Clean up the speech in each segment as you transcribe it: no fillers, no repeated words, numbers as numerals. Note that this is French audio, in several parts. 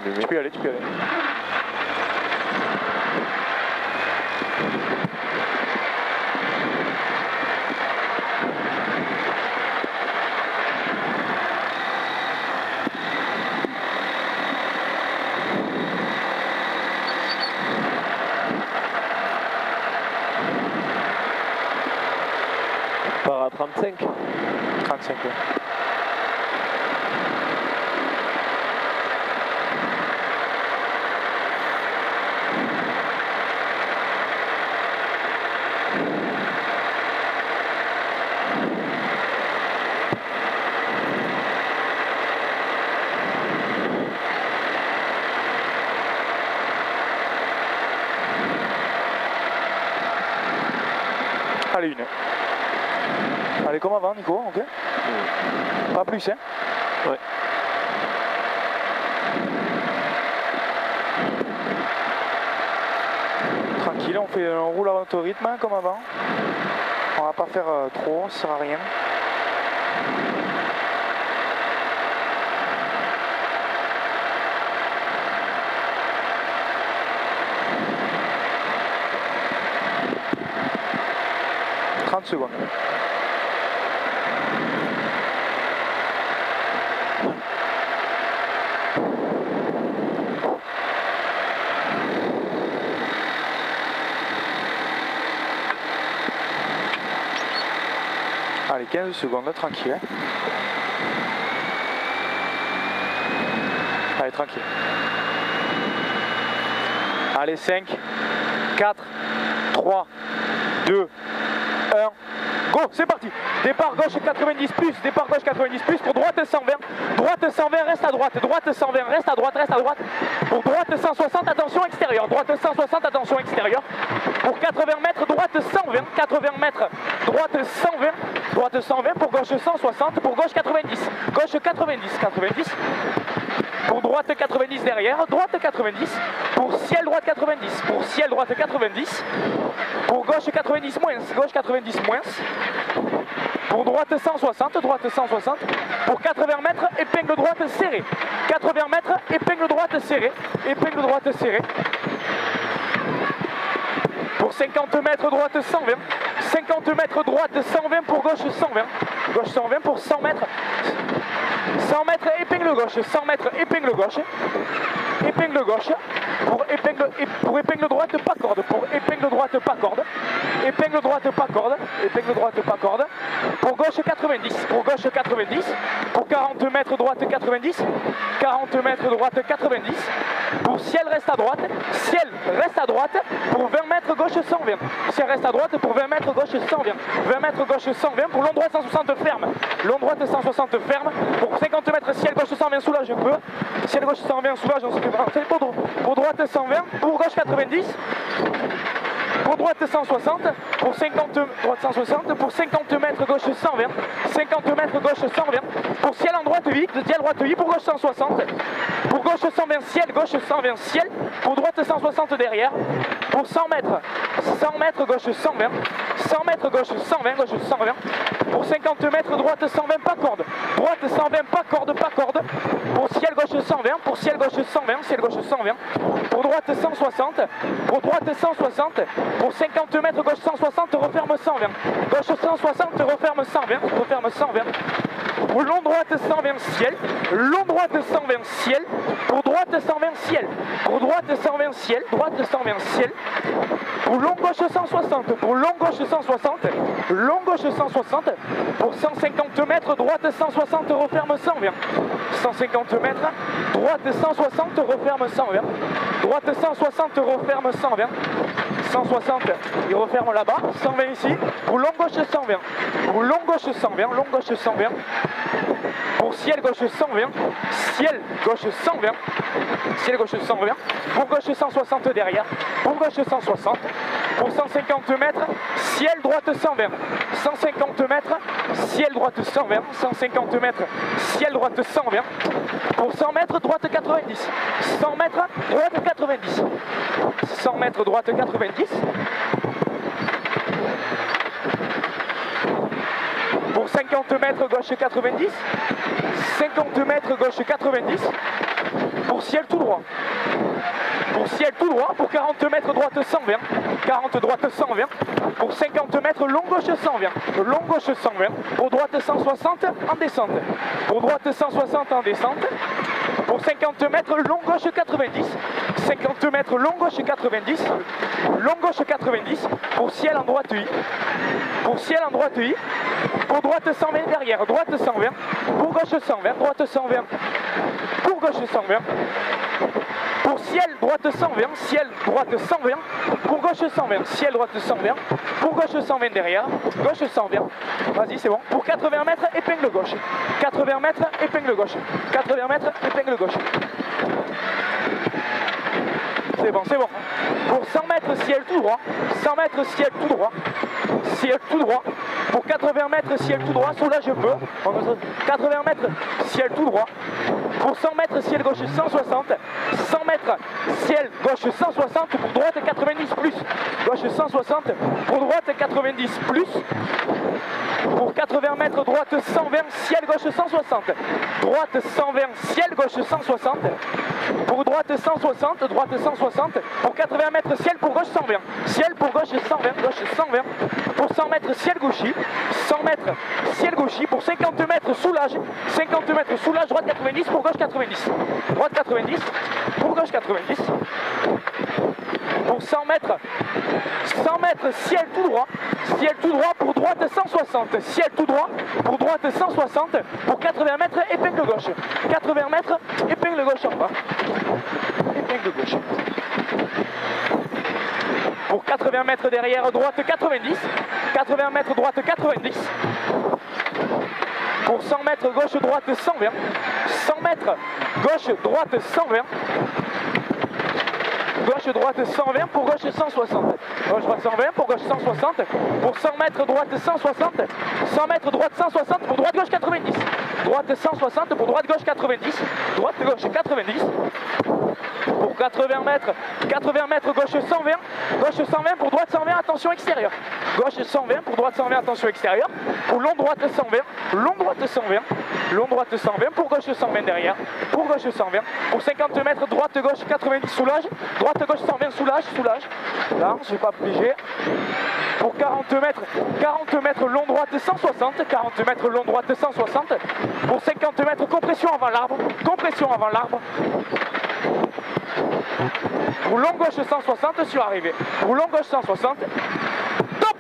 allumé. Tu peux y aller, tu peux y aller. On part à 35. 35, ouais. Allez, une. Allez, comme avant, Nico, ok? Pas plus, hein? Ouais. Tranquille, on roule à notre rythme, hein, comme avant. On va pas faire trop, ça sert à rien. Secondes. Allez, 15 secondes, tranquille. Hein. Allez, tranquille. Allez, 5, 4, 3, 2, 1. Go, c'est parti. Départ gauche 90 plus, départ gauche 90 plus, pour droite 120, droite 120, reste à droite, droite 120, reste à droite, pour droite 160, attention extérieur, droite 160, attention extérieur, pour 80 mètres, droite 120, 80 mètres, droite 120, droite 120, pour gauche 160, pour gauche 90, gauche 90, 90, pour droite 90 derrière, droite 90, pour ciel droite 90, pour ciel droite 90, pour gauche 90 moins, gauche 90 moins, pour droite 160, pour 80 mètres, épingle droite serrée, 80 mètres, épingle droite serrée, pour 50 mètres, droite 120, 50 mètres, droite 120, pour gauche 120, gauche 120, pour 100 mètres, 100 mètres, épingle gauche, 100 mètres, épingle gauche, pour épingle droite, pas corde, pour épingle droite, pas corde, épingle droite, pas corde, pour gauche 90, pour 40 mètres, droite 90, 40 mètres, droite 90, pour ciel reste à droite, pour 20 mètres, gauche 120, ciel reste à droite, pour 20 mètres, gauche 120, 20 mètres, gauche 120, pour long droite 160 ferme, pour 50 mètres, ciel gauche 120, soulage un peu, ciel gauche 120, soulage, on se fait balancer, pour droite 120, pour gauche 90, pour droite 160, pour 50, droite 160, pour 50 mètres gauche 120, 50 mètres gauche 120, pour ciel en droite 8, ciel droite 8, pour gauche 160, pour gauche 120 ciel, gauche 120 ciel, pour droite 160 derrière, pour 100 mètres gauche 120, 100 mètres gauche 120, pour 50 mètres droite 120 pas corde, droite 120 pas corde, pour ciel gauche 120, pour ciel gauche 120, pour droite 160, pour 50 mètres gauche 160, referme 120, gauche 160, referme 120, pour long droite 120 ciel, pour droite 120 ciel, pour long gauche 160, pour 150 mètres, droite 160, referme 120, 150 mètres, droite 160, referme 120, droite 160, referme 120, 160, il referme là-bas, 120 ici, pour long gauche 120, pour ciel gauche 120, pour gauche 160 derrière, pour gauche 160, pour 150 mètres, ciel droite 120, 150 mètres, ciel droite 120, 150 mètres, ciel droite 120, pour 100 mètres, droite 90, 100 mètres, droite 90, 100 mètres, droite 90, pour 50 mètres, gauche 90, 50 mètres, gauche 90, pour ciel tout droit. Pour ciel tout droit, pour 40 mètres droite 120, 40 droite 120, pour 50 mètres long gauche 120, long gauche 120, pour droite 160 en descente, pour droite 160 en descente, pour 50 mètres long gauche 90, 50 mètres long gauche 90, long gauche 90, pour ciel en droite I, pour ciel en droite I, pour droite 120 derrière, droite 120, pour gauche 120, droite 120, pour gauche 120, pour ciel droite 120, ciel droite 120, pour gauche 120, ciel droite 120, pour gauche 120 derrière, gauche 120, vas-y c'est bon, pour 80 mètres épingle gauche, 80 mètres épingle gauche, 80 mètres épingle gauche. C'est bon, c'est bon. Pour 100 mètres ciel tout droit, 100 mètres ciel tout droit, ciel tout droit. Pour 80 mètres ciel tout droit, soulage un peu. 80 mètres ciel tout droit. Pour 100 mètres ciel gauche 160, 100 mètres ciel gauche 160, pour droite 90 plus, gauche 160, pour droite 90 plus. Pour 80 mètres droite 120, ciel gauche 160, droite 120, ciel gauche 160, pour droite 160, droite 160, pour 80 mètres ciel pour gauche 120, ciel pour gauche 120, gauche 120, pour 100 mètres ciel gauchy, 100 mètres ciel gauchy, pour 50 mètres soulage, 50 mètres soulage, droite 90, pour gauche 90, droite 90, pour gauche 90, pour 100 mètres ciel tout droit, pour droite 160, ciel tout droit, pour droite 160, pour 80 mètres épingle gauche, 80 mètres épingle gauche en bas, épingle gauche. Pour 80 mètres derrière, droite 90, 80 mètres droite 90, pour 100 mètres gauche droite 120, 100 mètres gauche droite 120, gauche droite 120, pour gauche 160, gauche droite 120, pour gauche 160, pour 100 mètres droite 160, 100 mètres droite 160, pour droite gauche 90, droite 160, pour droite gauche 90, droite gauche 90, pour 80 mètres gauche 120, pour droite 120, attention extérieure, gauche 120, pour droite 120, attention extérieure, pour long droite 120, long droite 120, long droite 120, pour gauche 120 derrière, pour gauche 120, pour 50 mètres droite gauche 90 soulage, droite gauche 120 soulage, là je vais pas obligé. Pour 40 mètres long droite 160, 40 mètres long droite 160, pour 50 mètres compression avant l'arbre, pour long gauche 160 sur arrivée, pour long gauche 160, top.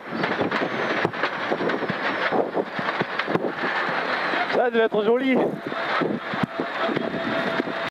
Ça devait être joli.